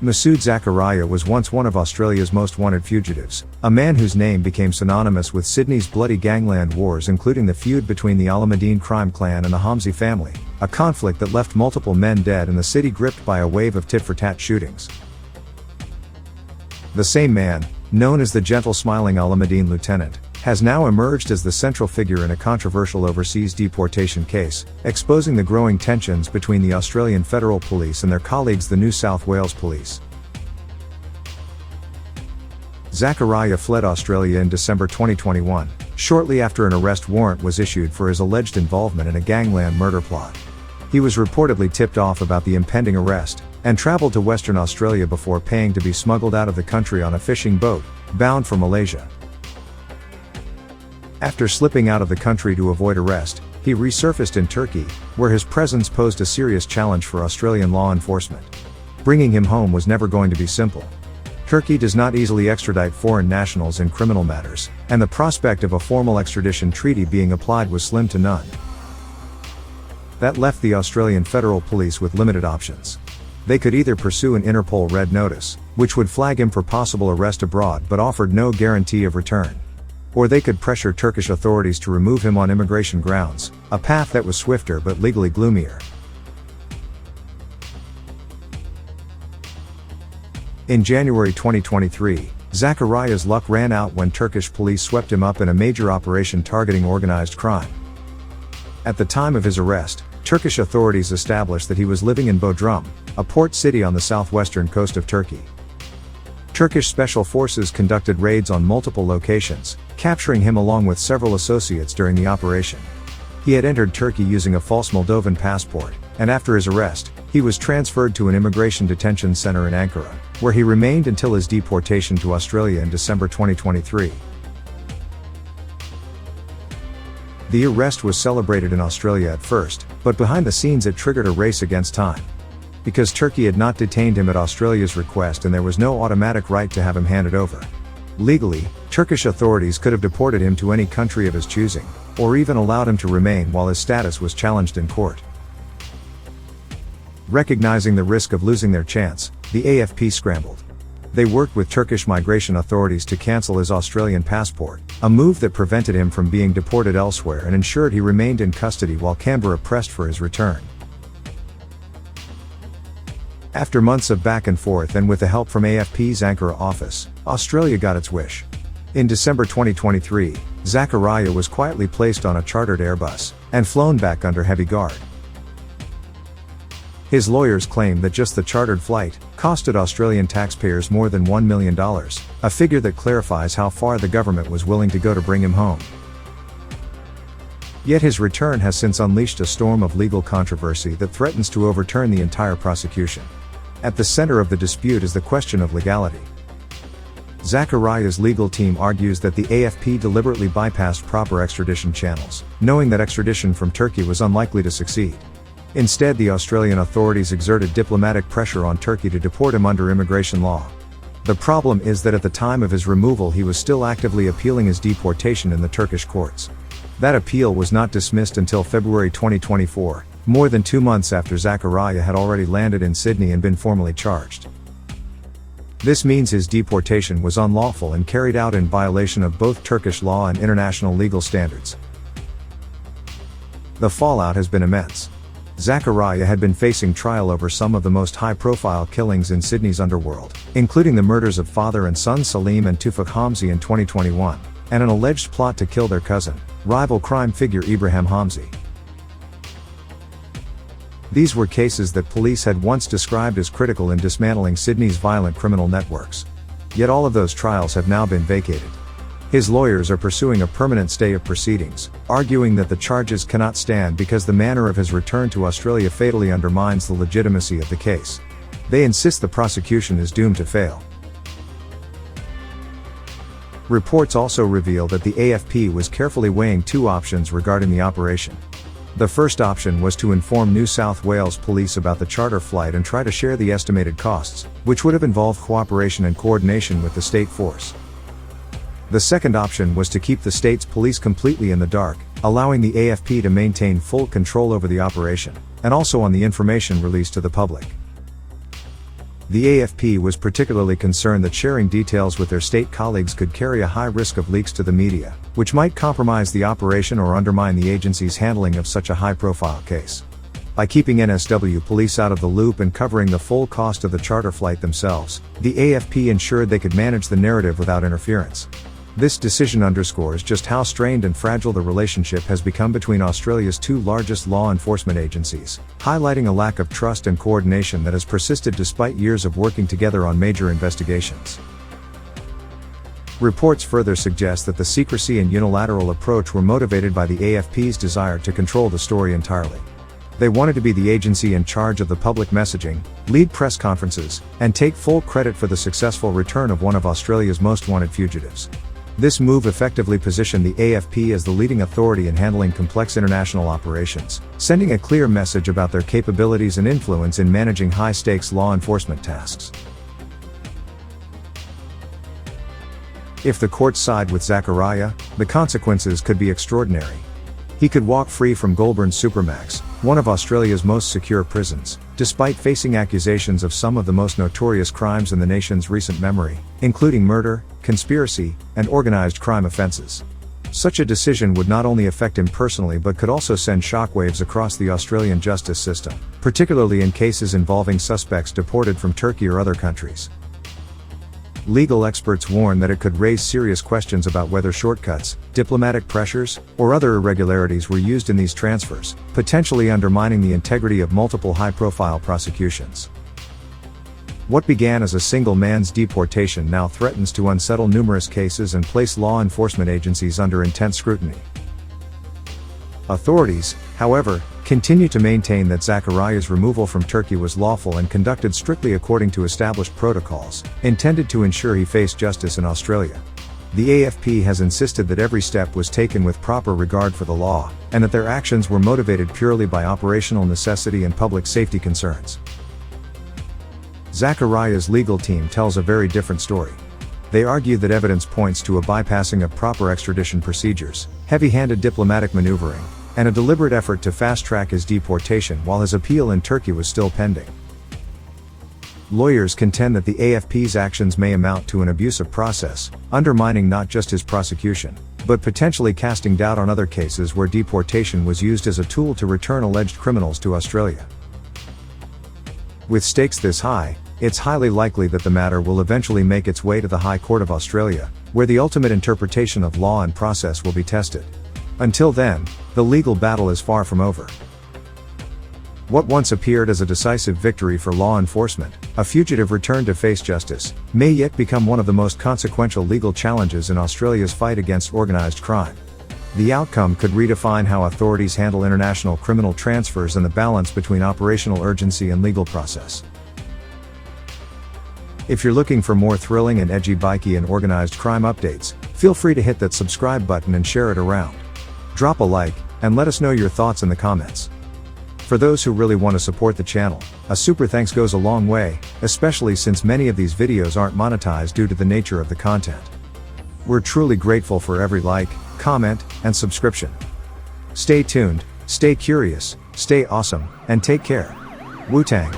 Masood Zakaria was once one of Australia's most wanted fugitives, a man whose name became synonymous with Sydney's bloody gangland wars, including the feud between the Alameddine crime clan and the Hamzi family, a conflict that left multiple men dead and the city gripped by a wave of tit-for-tat shootings. The same man, known as the gentle smiling Alameddine lieutenant, has now emerged as the central figure in a controversial overseas deportation case, exposing the growing tensions between the Australian Federal Police and their colleagues the New South Wales Police. Zakaria fled Australia in December 2021, shortly after an arrest warrant was issued for his alleged involvement in a gangland murder plot. He was reportedly tipped off about the impending arrest, and travelled to Western Australia before paying to be smuggled out of the country on a fishing boat, bound for Malaysia. After slipping out of the country to avoid arrest, he resurfaced in Turkey, where his presence posed a serious challenge for Australian law enforcement. Bringing him home was never going to be simple. Turkey does not easily extradite foreign nationals in criminal matters, and the prospect of a formal extradition treaty being applied was slim to none. That left the Australian Federal Police with limited options. They could either pursue an Interpol red notice, which would flag him for possible arrest abroad but offered no guarantee of return. Or they could pressure Turkish authorities to remove him on immigration grounds, a path that was swifter but legally gloomier. In January 2023, Zakaria's luck ran out when Turkish police swept him up in a major operation targeting organized crime. At the time of his arrest, Turkish authorities established that he was living in Bodrum, a port city on the southwestern coast of Turkey. Turkish special forces conducted raids on multiple locations, capturing him along with several associates during the operation. He had entered Turkey using a false Moldovan passport, and after his arrest, he was transferred to an immigration detention center in Ankara, where he remained until his deportation to Australia in December 2023. The arrest was celebrated in Australia at first, but behind the scenes it triggered a race against time. Because Turkey had not detained him at Australia's request and there was no automatic right to have him handed over. Legally, Turkish authorities could have deported him to any country of his choosing, or even allowed him to remain while his status was challenged in court. Recognizing the risk of losing their chance, the AFP scrambled. They worked with Turkish migration authorities to cancel his Australian passport, a move that prevented him from being deported elsewhere and ensured he remained in custody while Canberra pressed for his return. After months of back and forth and with the help from AFP's Ankara office, Australia got its wish. In December 2023, Zakaria was quietly placed on a chartered Airbus, and flown back under heavy guard. His lawyers claim that just the chartered flight costed Australian taxpayers more than $1 million, a figure that clarifies how far the government was willing to go to bring him home. Yet his return has since unleashed a storm of legal controversy that threatens to overturn the entire prosecution. At the center of the dispute is the question of legality. Zakaria's legal team argues that the AFP deliberately bypassed proper extradition channels, knowing that extradition from Turkey was unlikely to succeed. Instead, the Australian authorities exerted diplomatic pressure on Turkey to deport him under immigration law. The problem is that at the time of his removal he was still actively appealing his deportation in the Turkish courts. That appeal was not dismissed until February 2024, more than 2 months after Zakaria had already landed in Sydney and been formally charged. This means his deportation was unlawful and carried out in violation of both Turkish law and international legal standards. The fallout has been immense. Zakaria had been facing trial over some of the most high-profile killings in Sydney's underworld, including the murders of father and son Salim and Tufik Hamzi in 2021, and an alleged plot to kill their cousin, rival crime figure Ibrahim Hamzi. These were cases that police had once described as critical in dismantling Sydney's violent criminal networks. Yet all of those trials have now been vacated. His lawyers are pursuing a permanent stay of proceedings, arguing that the charges cannot stand because the manner of his return to Australia fatally undermines the legitimacy of the case. They insist the prosecution is doomed to fail. Reports also reveal that the AFP was carefully weighing two options regarding the operation. The first option was to inform New South Wales Police about the charter flight and try to share the estimated costs, which would have involved cooperation and coordination with the state force. The second option was to keep the state's police completely in the dark, allowing the AFP to maintain full control over the operation, and also on the information released to the public. The AFP was particularly concerned that sharing details with their state colleagues could carry a high risk of leaks to the media, which might compromise the operation or undermine the agency's handling of such a high-profile case. By keeping NSW Police out of the loop and covering the full cost of the charter flight themselves, the AFP ensured they could manage the narrative without interference. This decision underscores just how strained and fragile the relationship has become between Australia's two largest law enforcement agencies, highlighting a lack of trust and coordination that has persisted despite years of working together on major investigations. Reports further suggest that the secrecy and unilateral approach were motivated by the AFP's desire to control the story entirely. They wanted to be the agency in charge of the public messaging, lead press conferences, and take full credit for the successful return of one of Australia's most wanted fugitives. This move effectively positioned the AFP as the leading authority in handling complex international operations, sending a clear message about their capabilities and influence in managing high-stakes law enforcement tasks. If the courts side with Zakaria, the consequences could be extraordinary. He could walk free from Goulburn's Supermax, one of Australia's most secure prisons, despite facing accusations of some of the most notorious crimes in the nation's recent memory, including murder, conspiracy, and organized crime offences. Such a decision would not only affect him personally but could also send shockwaves across the Australian justice system, particularly in cases involving suspects deported from Turkey or other countries. Legal experts warn that it could raise serious questions about whether shortcuts, diplomatic pressures, or other irregularities were used in these transfers, potentially undermining the integrity of multiple high-profile prosecutions. What began as a single man's deportation now threatens to unsettle numerous cases and place law enforcement agencies under intense scrutiny. Authorities, however, continue to maintain that Zakaria's removal from Turkey was lawful and conducted strictly according to established protocols, intended to ensure he faced justice in Australia. The AFP has insisted that every step was taken with proper regard for the law, and that their actions were motivated purely by operational necessity and public safety concerns. Zakaria's legal team tells a very different story. They argue that evidence points to a bypassing of proper extradition procedures, heavy-handed diplomatic maneuvering, and a deliberate effort to fast-track his deportation while his appeal in Turkey was still pending. Lawyers contend that the AFP's actions may amount to an abusive process, undermining not just his prosecution, but potentially casting doubt on other cases where deportation was used as a tool to return alleged criminals to Australia. With stakes this high, it's highly likely that the matter will eventually make its way to the High Court of Australia, where the ultimate interpretation of law and process will be tested. Until then, the legal battle is far from over. What once appeared as a decisive victory for law enforcement, a fugitive return to face justice, may yet become one of the most consequential legal challenges in Australia's fight against organised crime. The outcome could redefine how authorities handle international criminal transfers and the balance between operational urgency and legal process. If you're looking for more thrilling and edgy bikie and organised crime updates, feel free to hit that subscribe button and share it around. Drop a like, and let us know your thoughts in the comments. For those who really want to support the channel, a super thanks goes a long way, especially since many of these videos aren't monetized due to the nature of the content. We're truly grateful for every like, comment, and subscription. Stay tuned, stay curious, stay awesome, and take care. Wu-Tang.